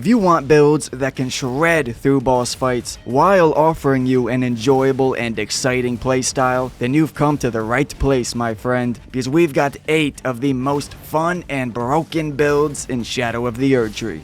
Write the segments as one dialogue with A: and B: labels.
A: If you want builds that can shred through boss fights while offering you an enjoyable and exciting playstyle, then you've come to the right place, my friend, because we've got 8 of the most fun and broken builds in Shadow of the Erdtree.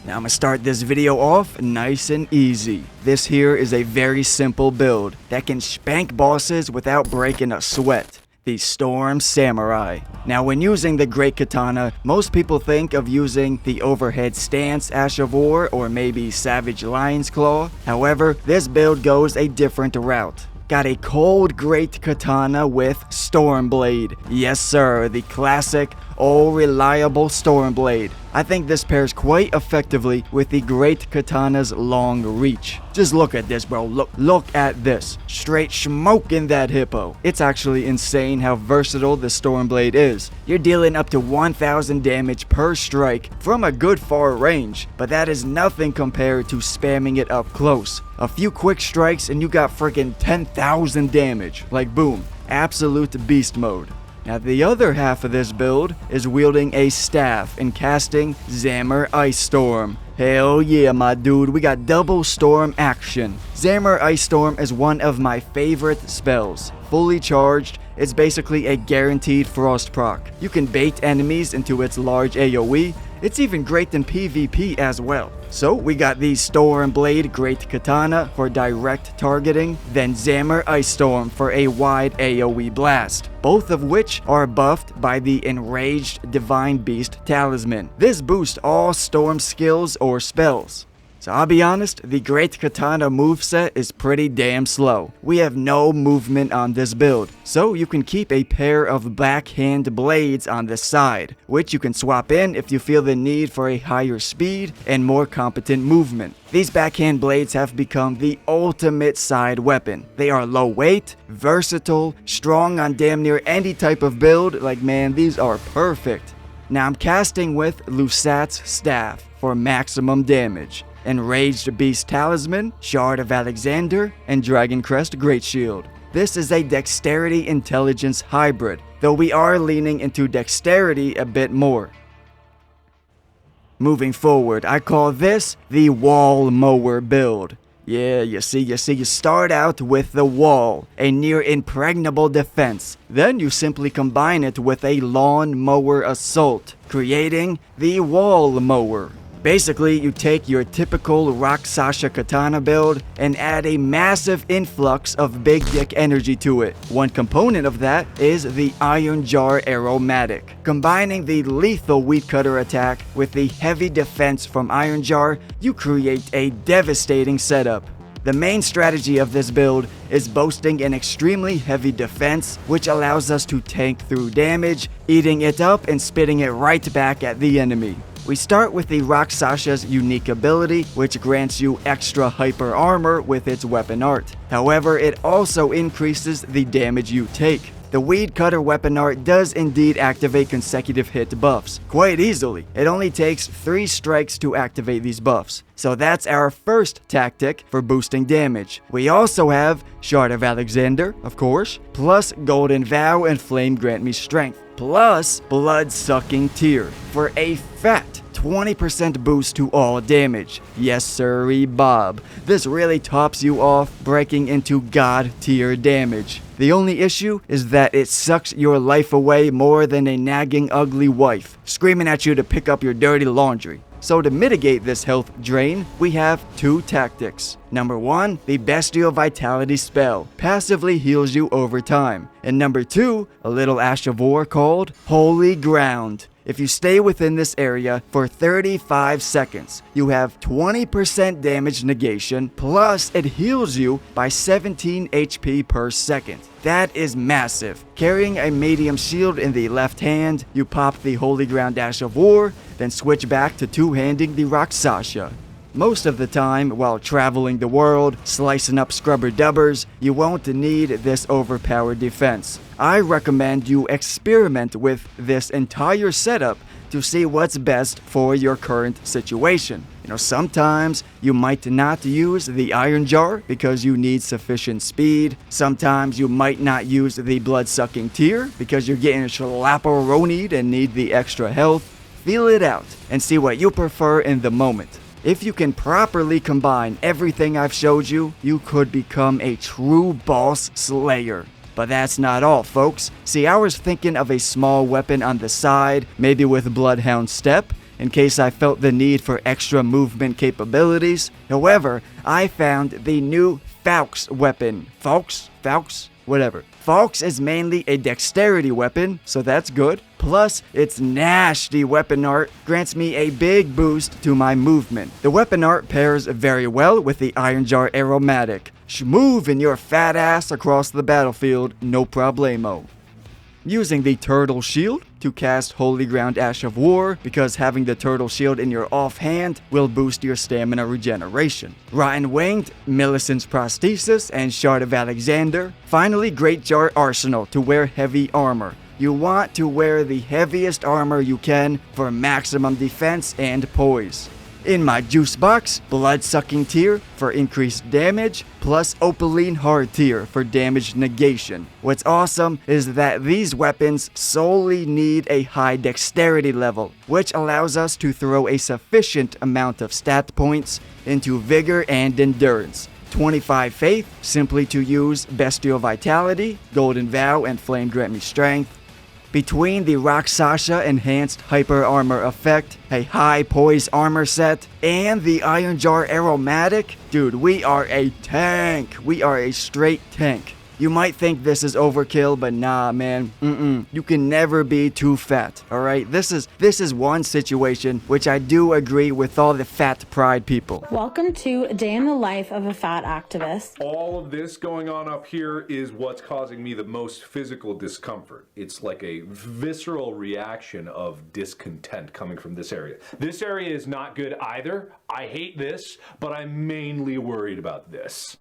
A: Now I'm gonna start this video off nice and easy. This here is a very simple build that can spank bosses without breaking a sweat. The Storm Samurai. Now when using the Great Katana, most people think of using the overhead stance azur or maybe Savage Lion's Claw. However, this build goes a different route. Got a cold Great Katana with Stormblade. Yes sir, the classic, all-reliable Stormblade. I think this pairs quite effectively with the Great Katana's long reach. Just look at this, bro. Look at this. Straight smoking that hippo. It's actually insane how versatile the Stormblade is. You're dealing up to 1000 damage per strike from a good far range, but that is nothing compared to spamming it up close. A few quick strikes and you got freaking 10,000 damage. Like boom, absolute beast mode. Now the other half of this build is wielding a staff and casting Zammer Ice Storm. Hell yeah, my dude, we got double storm action. Zammer Ice Storm is one of my favorite spells. Fully charged, it's basically a guaranteed frost proc. You can bait enemies into its large AoE. It's even great in PvP as well. So we got the Stormblade Great Katana for direct targeting, then Zammer Ice Storm for a wide AoE blast, both of which are buffed by the Enraged Divine Beast Talisman. This boosts all storm skills or spells. So I'll be honest, the Great Katana moveset is pretty damn slow. We have no movement on this build, so you can keep a pair of backhand blades on the side, which you can swap in if you feel the need for a higher speed and more competent movement. These backhand blades have become the ultimate side weapon. They are low weight, versatile, strong on damn near any type of build. Like man, these are perfect. Now I'm casting with Lusat's Staff for maximum damage. Enraged Beast Talisman, Shard of Alexander, and Dragon Crest Great Shield. This is a Dexterity Intelligence hybrid, though we are leaning into Dexterity a bit more. Moving forward, I call this the wall-mower build. Yeah, you start out with the wall, a near impregnable defense. Then you simply combine it with a lawn mower assault, creating the wall mower. Basically, you take your typical Rakshasa Katana build and add a massive influx of big dick energy to it. One component of that is the Iron Jar Aromatic. Combining the lethal Weed Cutter attack with the heavy defense from Iron Jar, you create a devastating setup. The main strategy of this build is boasting an extremely heavy defense, which allows us to tank through damage, eating it up and spitting it right back at the enemy. We start with the Rakshasha's unique ability, which grants you extra hyper armor with its weapon art. However, it also increases the damage you take. The Weed Cutter weapon art does indeed activate consecutive hit buffs, quite easily. It only takes 3 strikes to activate these buffs. So that's our first tactic for boosting damage. We also have Shard of Alexander, of course, plus Golden Vow and Flame Grant Me Strength, plus Blood-Sucking Tear for a fat 20% boost to all damage. Yes sirree Bob. This really tops you off, breaking into god tier damage. The only issue is that it sucks your life away more than a nagging ugly wife, screaming at you to pick up your dirty laundry. So to mitigate this health drain, we have 2 tactics. Number 1, the Bestial Vitality spell, passively heals you over time. And number 2, a little Ash of War called Holy Ground. If you stay within this area for 35 seconds, you have 20% damage negation, plus it heals you by 17 HP per second. That is massive. Carrying a medium shield in the left hand, you pop the Holy Ground Ash of War, then switch back to two-handing the Rakshasa. Most of the time, while traveling the world, slicing up scrubber dubbers, you won't need this overpowered defense. I recommend you experiment with this entire setup to see what's best for your current situation. Sometimes you might not use the Iron Jar because you need sufficient speed. Sometimes you might not use the Blood-Sucking Tear because you're getting schlapperonied and need the extra health. feel it out and see what you prefer in the moment. If you can properly combine everything I've showed you, you could become a true boss slayer. But that's not all, folks. See, I was thinking of a small weapon on the side, maybe with Bloodhound Step, in case I felt the need for extra movement capabilities. However, I found the new Falx weapon. Falx? Whatever. Falx is mainly a dexterity weapon, so that's good. Plus, its nasty weapon art grants me a big boost to my movement. The weapon art pairs very well with the Iron Jar Aromatic. Schmoovin' your fat ass across the battlefield, no problemo. Using the Turtle Shield to cast Holy Ground Ash of War, because having the Turtle Shield in your offhand will boost your stamina regeneration. Rotten Winged, Millicent's Prosthesis, and Shard of Alexander. Finally, Great Jar Arsenal to wear heavy armor. You want to wear the heaviest armor you can for maximum defense and poise. In my juice box, Blood-Sucking Tear for increased damage, plus Opaline Hard Tear for damage negation. What's awesome is that these weapons solely need a high dexterity level, which allows us to throw a sufficient amount of stat points into vigor and endurance. 25 faith, simply to use Bestial Vitality, Golden Vow, and Flame Grant Me Strength. Between the Rakshasa Enhanced Hyper Armor effect, a high poise armor set, and the Iron Jar Aromatic, dude, we are a tank. We are a straight tank. You might think this is overkill, but nah, man. You can never be too fat, alright? This is one situation which I do agree with all the fat pride people.
B: Welcome to a day in the life of a fat activist.
C: All of this going on up here is what's causing me the most physical discomfort. It's like a visceral reaction of discontent coming from this area. This area is not good either. I hate this, but I'm mainly worried about this.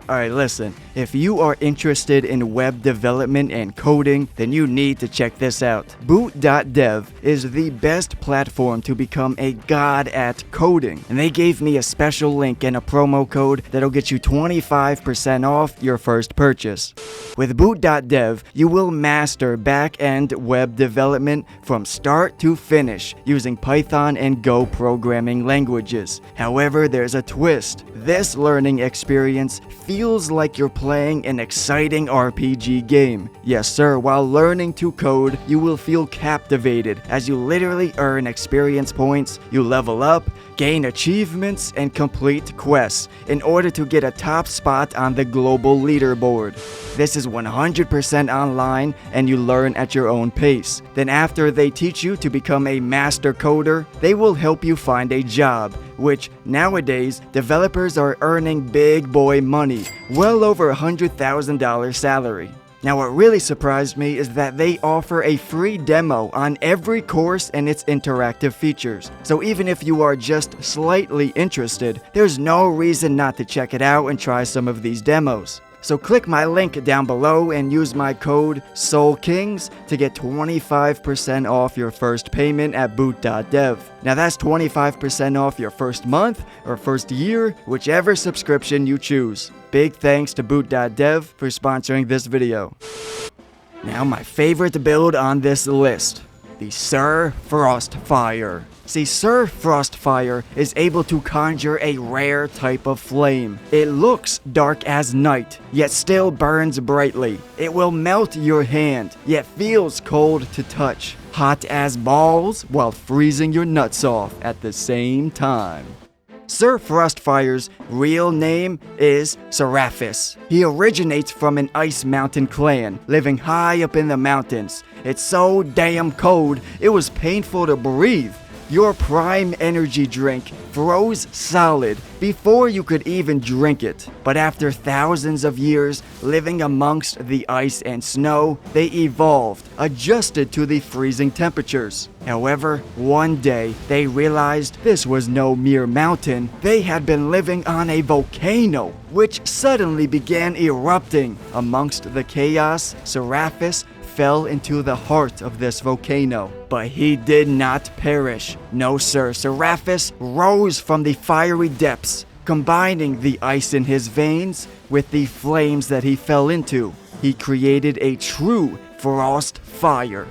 A: Alright, listen, if you are interested in web development and coding, then you need to check this out. Boot.dev is the best platform to become a god at coding, and they gave me a special link and a promo code that'll get you 25% off your first purchase. With Boot.dev, you will master back-end web development from start to finish using Python and Go programming languages. However, there's a twist. This learning experience feels like you're playing an exciting RPG game. Yes sir, while learning to code, you will feel captivated as you literally earn experience points, you level up, gain achievements, and complete quests in order to get a top spot on the global leaderboard. This is 100% online and you learn at your own pace. Then after they teach you to become a master coder, they will help you find a job, which nowadays developers are earning big boy money, well over $100,000 salary. Now what really surprised me is that they offer a free demo on every course and its interactive features. So even if you are just slightly interested, there's no reason not to check it out and try some of these demos. So click my link down below and use my code SOULKINGS to get 25% off your first payment at Boot.dev. Now that's 25% off your first month or first year, whichever subscription you choose. Big thanks to Boot.dev for sponsoring this video. Now my favorite build on this list, the Sir Frostfire. See, Sir Frostfire is able to conjure a rare type of flame. It looks dark as night, yet still burns brightly. It will melt your hand, yet feels cold to touch. Hot as balls, while freezing your nuts off at the same time. Sir Frostfire's real name is Seraphis. He originates from an Ice Mountain clan, living high up in the mountains. It's so damn cold, it was painful to breathe. Your prime energy drink froze solid before you could even drink it. But after thousands of years living amongst the ice and snow, they evolved, adjusted to the freezing temperatures. However, one day they realized this was no mere mountain. They had been living on a volcano, which suddenly began erupting. Amongst the chaos, Seraphis fell into the heart of this volcano. But he did not perish. No sir, Seraphis rose from the fiery depths, combining the ice in his veins with the flames that he fell into. He created a true frost fire.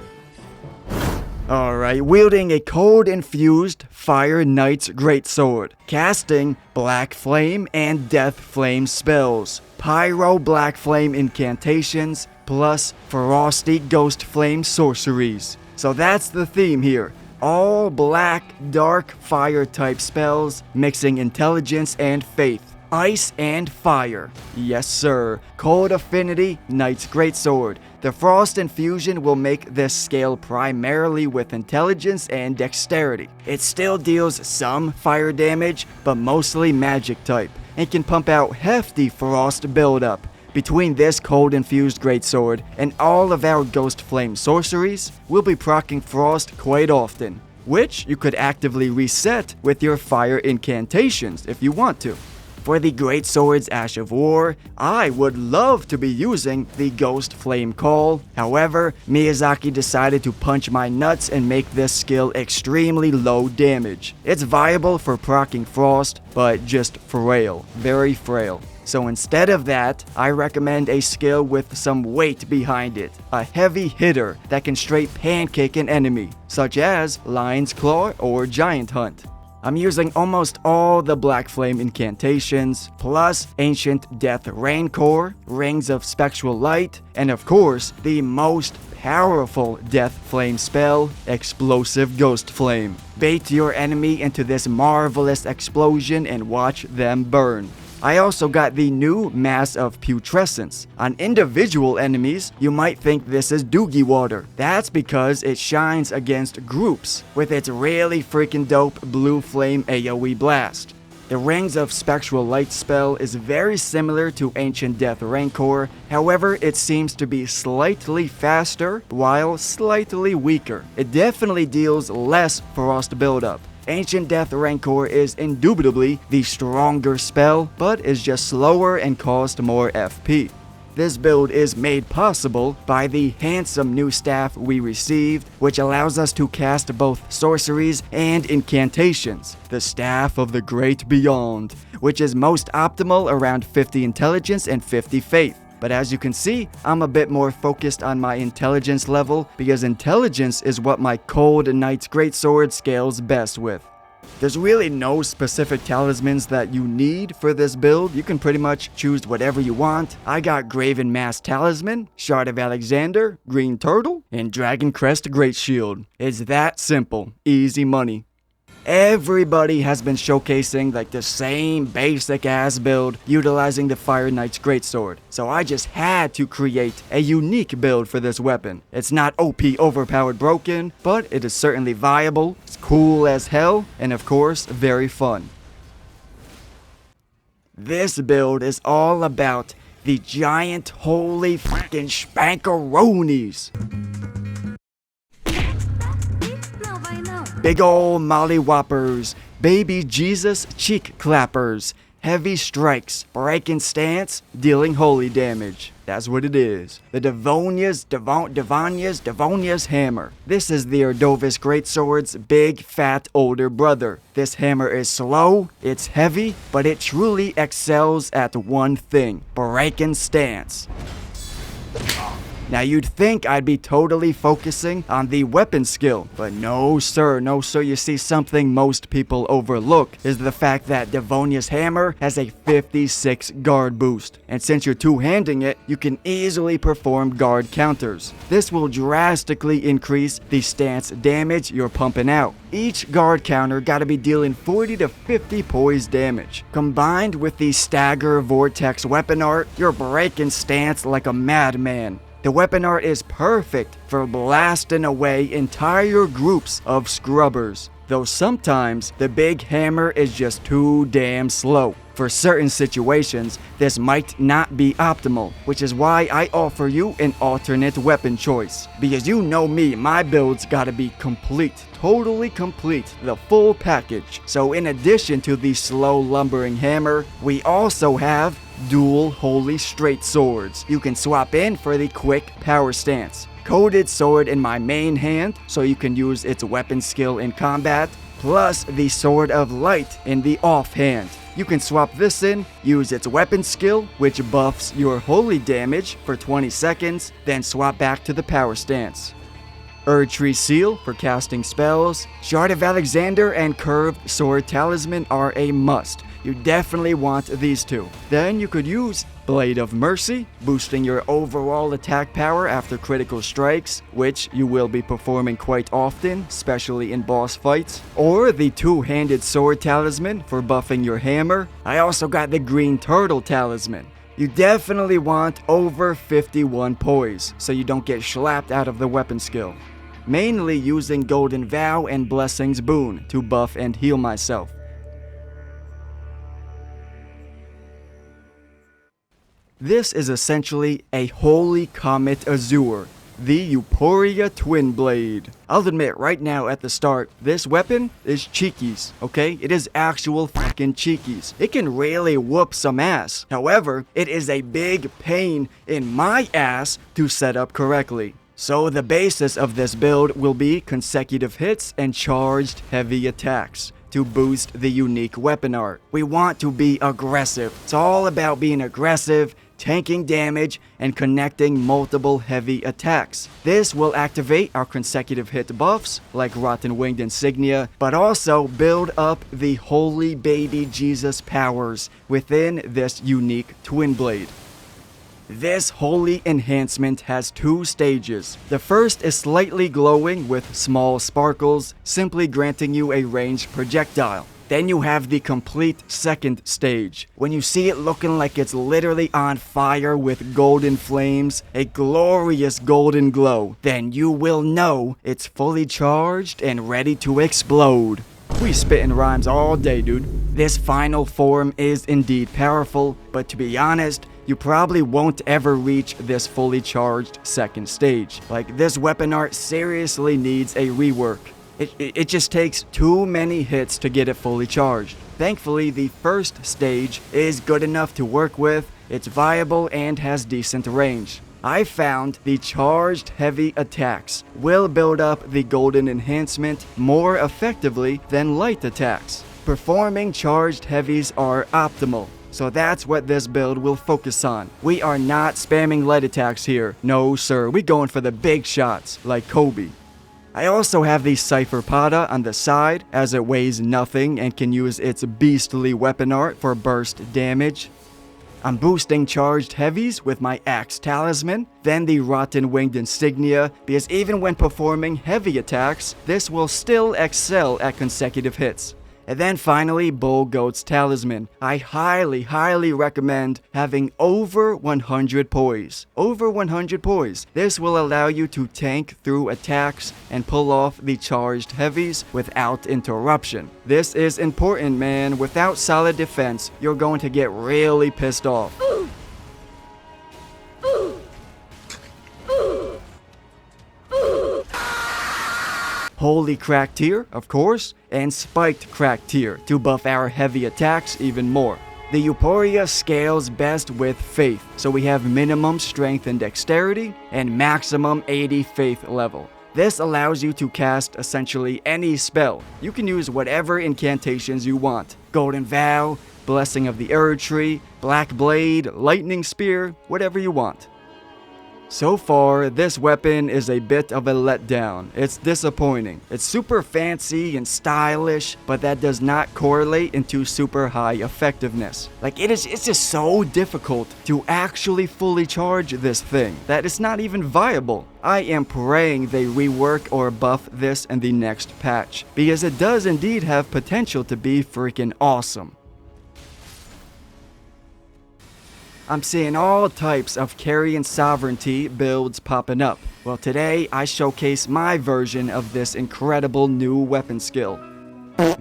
A: Alright, wielding a cold-infused Fire Knight's Greatsword, casting Black Flame and Death Flame spells, Pyro Black Flame incantations, plus Frosty Ghost Flame sorceries. So that's the theme here. All black, dark fire type spells, mixing intelligence and faith. Ice and fire. Yes sir. Cold Affinity, Knight's Greatsword. The Frost Infusion will make this scale primarily with intelligence and dexterity. It still deals some fire damage, but mostly magic type, and can pump out hefty frost buildup. Between this cold-infused greatsword and all of our Ghost Flame sorceries, we'll be proccing frost quite often, which you could actively reset with your fire incantations if you want to. For the Greatsword's Ash of War, I would love to be using the Ghost Flame Call. However, Miyazaki decided to punch my nuts and make this skill extremely low damage. It's viable for proccing frost, but just frail, very frail. So instead of that, I recommend a skill with some weight behind it. A heavy hitter that can straight pancake an enemy, such as Lion's Claw or Giant Hunt. I'm using almost all the Black Flame incantations, plus Ancient Death Rancor, Rings of Spectral Light, and of course, the most powerful Death Flame spell, Explosive Ghost Flame. Bait your enemy into this marvelous explosion and watch them burn. I also got the new Mass of Putrescence. On individual enemies, you might think this is Doogie Water. That's because it shines against groups with its really freaking dope Blue Flame AoE blast. The Rings of Spectral Light spell is very similar to Ancient Death Rancor, however it seems to be slightly faster while slightly weaker. It definitely deals less frost buildup. Ancient Death Rancor is indubitably the stronger spell, but is just slower and costs more FP. This build is made possible by the handsome new staff we received, which allows us to cast both sorceries and incantations. The Staff of the Great Beyond, which is most optimal around 50 intelligence and 50 faith. But as you can see, I'm a bit more focused on my intelligence level because intelligence is what my Cold Knight's Greatsword scales best with. There's really no specific talismans that you need for this build. You can pretty much choose whatever you want. I got Graven Mass Talisman, Shard of Alexander, Green Turtle, and Dragon Crest Great Shield. It's that simple. Easy money. Everybody has been showcasing like the same basic ass build utilizing the Fire Knight's Greatsword. So I just had to create a unique build for this weapon. It's not OP overpowered broken, but it is certainly viable, it's cool as hell, and of course, very fun. This build is all about the giant holy fucking spankeroonies. Big ol' molly whoppers, baby Jesus cheek clappers, heavy strikes, breaking stance, dealing holy damage. That's what it is. The Devonia's hammer. This is the Erdovis Greatsword's big fat older brother. This hammer is slow, it's heavy, but it truly excels at one thing, breaking stance. Now you'd think I'd be totally focusing on the weapon skill, but no sir. You see, something most people overlook is the fact that Devonia's hammer has a 56 guard boost, and since you're two-handing it, you can easily perform guard counters. This will drastically increase the stance damage you're pumping out. Each guard counter gotta be dealing 40 to 50 poise damage. Combined with the Stagger Vortex weapon art, you're breaking stance like a madman. The weapon art is perfect for blasting away entire groups of scrubbers, though sometimes the big hammer is just too damn slow. For certain situations, this might not be optimal, which is why I offer you an alternate weapon choice. Because you know me, my builds gotta be complete, totally complete, the full package. So in addition to the slow lumbering hammer, we also have dual holy straight swords you can swap in for the quick power stance. Coated sword in my main hand, so you can use its weapon skill in combat, plus the Sword of Light in the offhand. You can swap this in, use its weapon skill, which buffs your holy damage for 20 seconds, then swap back to the power stance. Erdtree Seal for casting spells, Shard of Alexander and Curved Sword Talisman are a must. You definitely want these two. Then you could use Blade of Mercy, boosting your overall attack power after critical strikes, which you will be performing quite often, especially in boss fights. Or the Two-Handed Sword Talisman for buffing your hammer. I also got the Green Turtle Talisman. You definitely want over 51 poise, so you don't get slapped out of the weapon skill. Mainly using Golden Vow and Blessing's Boon to buff and heal myself. This is essentially a holy comet azur, the Euphoria Twin Blade. I'll admit right now at the start, this weapon is cheekies, okay? It is actual fucking cheekies. It can really whoop some ass. However, it is a big pain in my ass to set up correctly. So the basis of this build will be consecutive hits and charged heavy attacks to boost the unique weapon art. We want to be aggressive. It's all about being aggressive, tanking damage, and connecting multiple heavy attacks. This will activate our consecutive hit buffs, like Rotten Winged Insignia, but also build up the Holy Baby Jesus powers within this unique Twin Blade. This holy enhancement has two stages. The first is slightly glowing with small sparkles, simply granting you a ranged projectile. Then you have the complete second stage. When you see it looking like it's literally on fire with golden flames, a glorious golden glow, then you will know it's fully charged and ready to explode. We spitting rhymes all day, dude. This final form is indeed powerful, but to be honest, you probably won't ever reach this fully charged second stage. Like, this weapon art seriously needs a rework. It just takes too many hits to get it fully charged. Thankfully, the first stage is good enough to work with, it's viable and has decent range. I found the charged heavy attacks will build up the golden enhancement more effectively than light attacks. Performing charged heavies are optimal, so that's what this build will focus on. We are not spamming light attacks here. No sir, we going for the big shots like Kobe. I also have the Cypher Pada on the side, as it weighs nothing and can use its beastly weapon art for burst damage. I'm boosting charged heavies with my Axe Talisman, then the Rotten Winged Insignia, because even when performing heavy attacks, this will still excel at consecutive hits. And then finally, Bull Goat's Talisman. I highly recommend having over 100 poise. Over 100 poise. This will allow you to tank through attacks and pull off the charged heavies without interruption. This is important, man. Without solid defense, you're going to get really pissed off. Holy Crack Tier, of course, and Spiked Crack Tier to buff our heavy attacks even more. The Euphoria scales best with Faith, so we have minimum strength and dexterity and maximum 80 Faith level. This allows you to cast essentially any spell. You can use whatever incantations you want. Golden Vow, Blessing of the Erdtree, Black Blade, Lightning Spear, whatever you want. So far, this weapon is a bit of a letdown. It's disappointing. It's super fancy and stylish, but that does not correlate into super high effectiveness. Like, it's just so difficult to actually fully charge this thing that it's not even viable. I am praying they rework or buff this in the next patch, because it does indeed have potential to be freaking awesome. I'm seeing all types of Carrion Sovereignty builds popping up. Well, today I showcase my version of this incredible new weapon skill.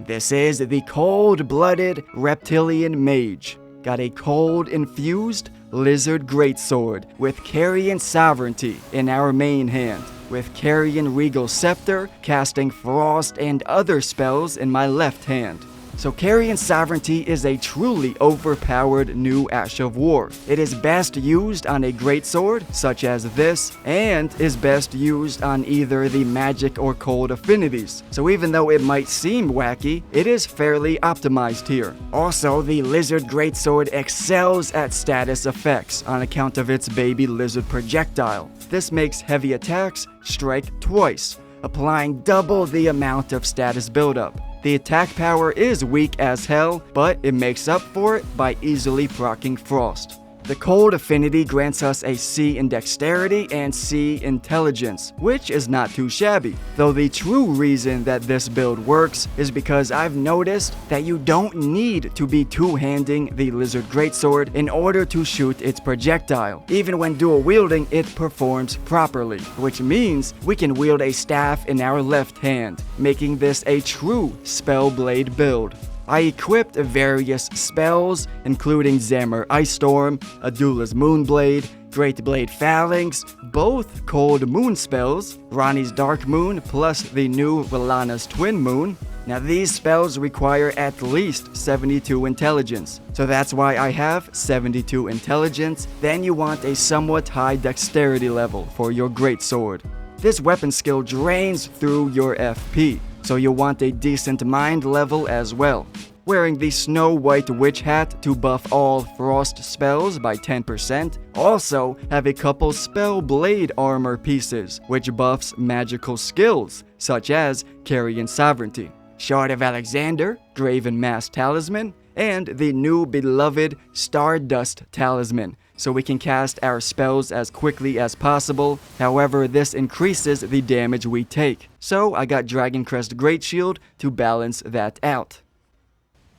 A: This is the cold-blooded reptilian mage. Got a cold-infused lizard greatsword with Carrion Sovereignty in our main hand, with Carrion Regal Scepter casting frost and other spells in my left hand. So Carrion Sovereignty is a truly overpowered new Ash of War. It is best used on a greatsword, such as this, and is best used on either the magic or cold affinities. So even though it might seem wacky, it is fairly optimized here. Also, the Lizard Greatsword excels at status effects on account of its baby lizard projectile. This makes heavy attacks strike twice, applying double the amount of status buildup. The attack power is weak as hell, but it makes up for it by easily proccing Frost. The cold affinity grants us a C in dexterity and C intelligence, which is not too shabby. Though the true reason that this build works is because I've noticed that you don't need to be two-handing the lizard greatsword in order to shoot its projectile. Even when dual wielding, it performs properly, which means we can wield a staff in our left hand, making this a true spell blade build. I equipped various spells, including Zammer Ice Storm, Adula's Moonblade, Great Blade Phalanx, both Cold Moon spells, Rani's Dark Moon, plus the new Valana's Twin Moon. Now these spells require at least 72 intelligence, so that's why I have 72 intelligence. Then you want a somewhat high dexterity level for your greatsword. This weapon skill drains through your FP, so you'll want a decent mind level as well. Wearing the Snow White Witch Hat to buff all frost spells by 10%. Also have a couple spell blade armor pieces, which buffs magical skills, such as Carrion Sovereignty, Shard of Alexander, Graven Mass Talisman, and the new beloved Stardust Talisman, so we can cast our spells as quickly as possible. However, this increases the damage we take, so I got Dragon Crest Great Shield to balance that out.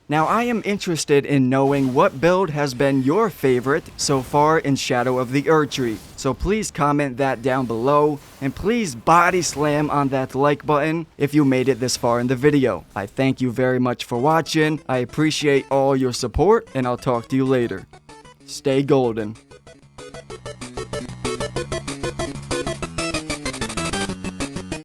A: Now I am interested in knowing what build has been your favorite so far in Shadow of the Erdtree, so please comment that down below, and please body slam on that like button if you made it this far in the video. I thank you very much for watching, I appreciate all your support, and I'll talk to you later. Stay golden.